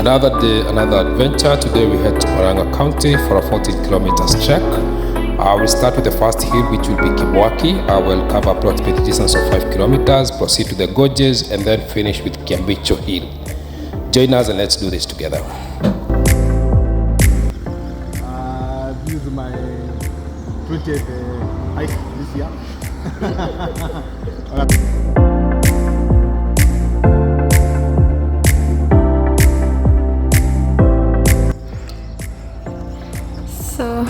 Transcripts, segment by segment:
Another day, another adventure. Today we head to Muranga County for a 14 kilometers trek. We'll start with the first hill, which will be Kimwaki. We'll cover approximately distance of 5 kilometers, proceed to the Gorges, and then finish with Kiambicho Hill. Join us and let's do this together. This is my 20th hike this year. So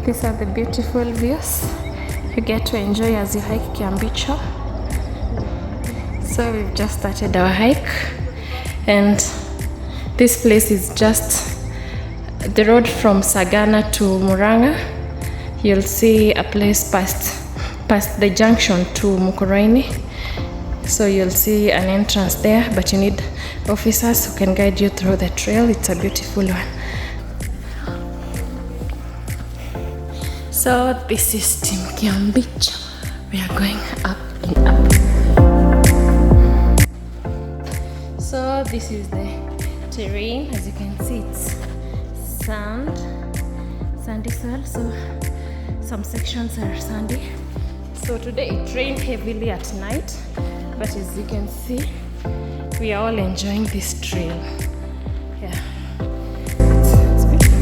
these are the beautiful views you get to enjoy as you hike Kiambicho. So we've just started our hike, and this place is just the road from Sagana to Muranga. You'll see a place past the junction to Mukoraini. So you'll see an entrance there, but you need officers who can guide you through the trail. It's a beautiful one. So this is Team Kiambicho. We are going up and up. So this is the terrain. As you can see, it's sandy soil. So some sections are sandy. So today it rained heavily at night, but as you can see, we are all enjoying this trail. Yeah. It's beautiful.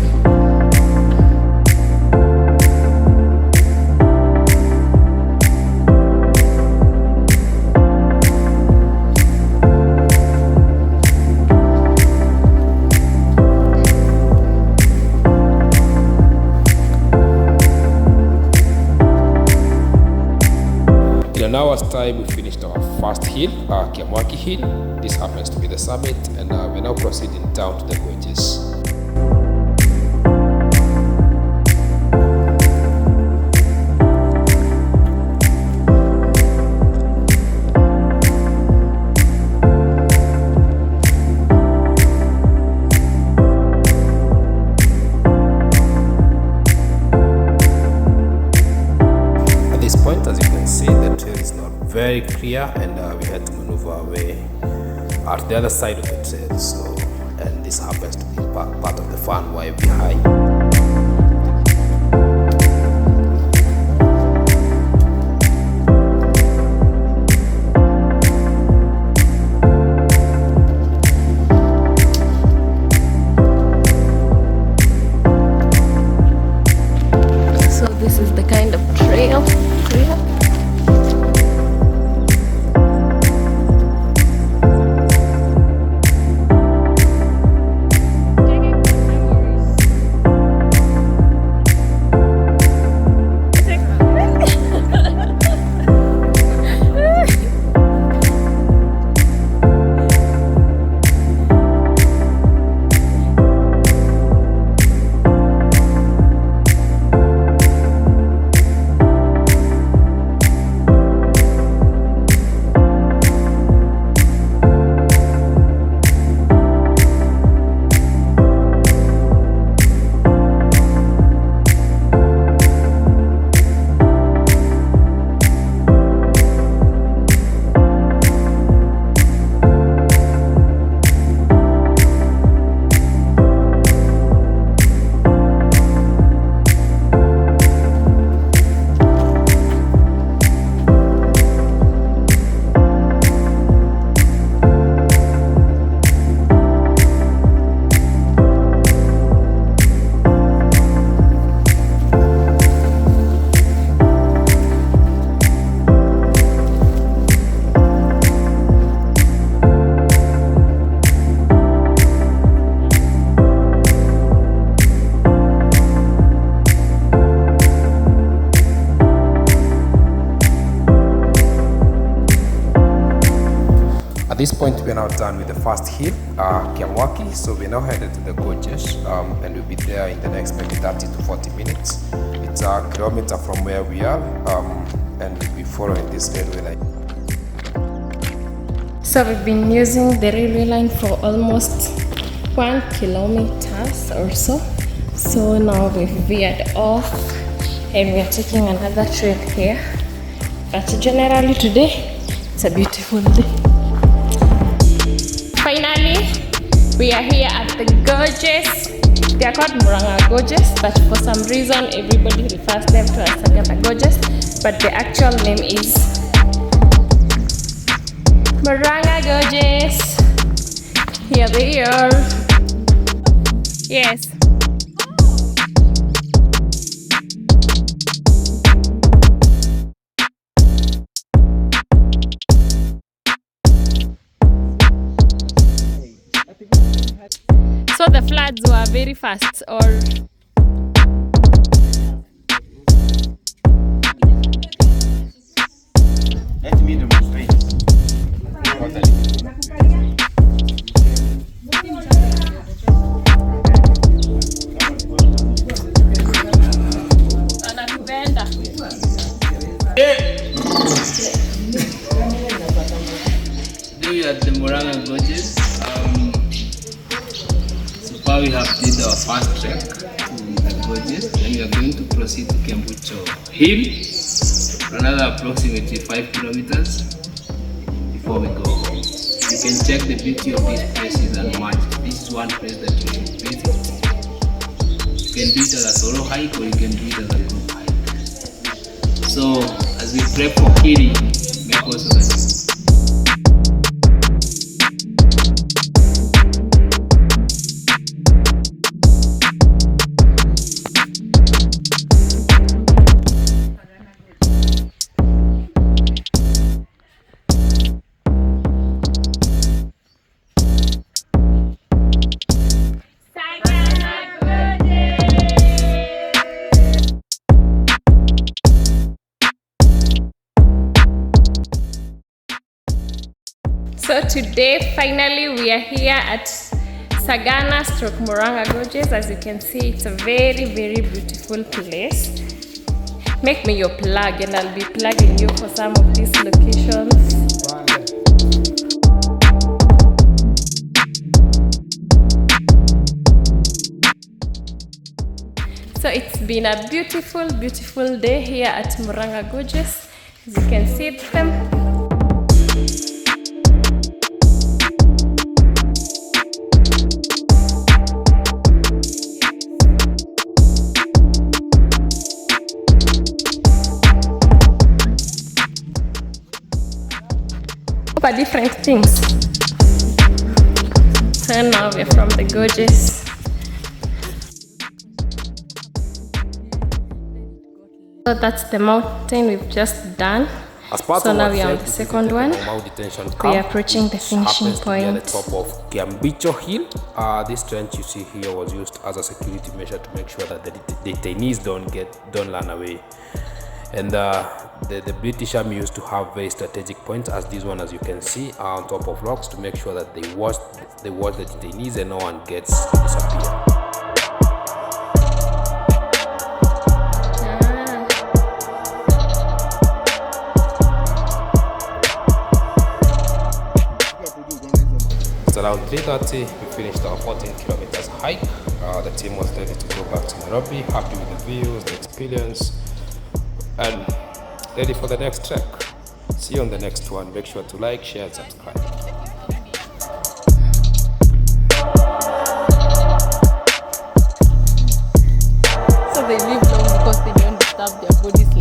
In an hour's time, we finished our first hill, Kiamwaki Hill. This happens to be the summit, and we're now proceeding down to the Gorges. At this point, as you can see, the trail is not very clear, and we had to maneuver our way at the other side of the trail. So, and this happens to be part of the fun while we hike. So this is the kind of trail. At this point, we are now done with the first hill, Kiamwaki. So we're now headed to the Gorges, and we'll be there in the next maybe 30 to 40 minutes. It's a kilometer from where we are, and we'll be following this railway line. So we've been using the railway line for almost 1 kilometer or so. So now we've veered off and we are taking another trail here. But generally today, it's a beautiful day. Finally, We are here at the Gorges. They are called Muranga Gorges, but for some reason everybody refers them to as Sagana Gorges, but the actual name is Muranga Gorges. Here they are. Yes. So the floods were very fast, or let me demonstrate. anakupenda. Today we are at the Muranga Gorges. So far we have did our first trek to the Gorges. Then we are going to proceed to Kiambicho Hill for another approximately 5 kilometers before we go home. You can check the beauty of these places and match. This is one place that you should visit. You can do it as a solo hike or you can do it as a group hike. So as we prep for Kiri, make also that. So today, finally, we are here at Sagana / Muranga Gorges. As you can see, it's a very, very beautiful place. Make me your plug and I'll be plugging you for some of these locations. So it's been a beautiful, beautiful day here at Muranga Gorges. As you can see them. Different things. So now we're from the Gorges. So that's the mountain we've just done. So now we are on the second one. We are approaching the finishing point. At the top of Kiambicho Hill. This trench you see here was used as a security measure to make sure that the detainees don't run away. And the British Army used to have very strategic points, as this one, as you can see, are on top of rocks to make sure that they watch the detainees and no one gets disappear. It's around 3:30. We finished our 14 kilometers hike. The team was ready to go back to Nairobi, happy with the views, the experience, and ready for the next trek. See you on the next one. Make sure to like, share, and subscribe. So they live long because they don't disturb their bodies.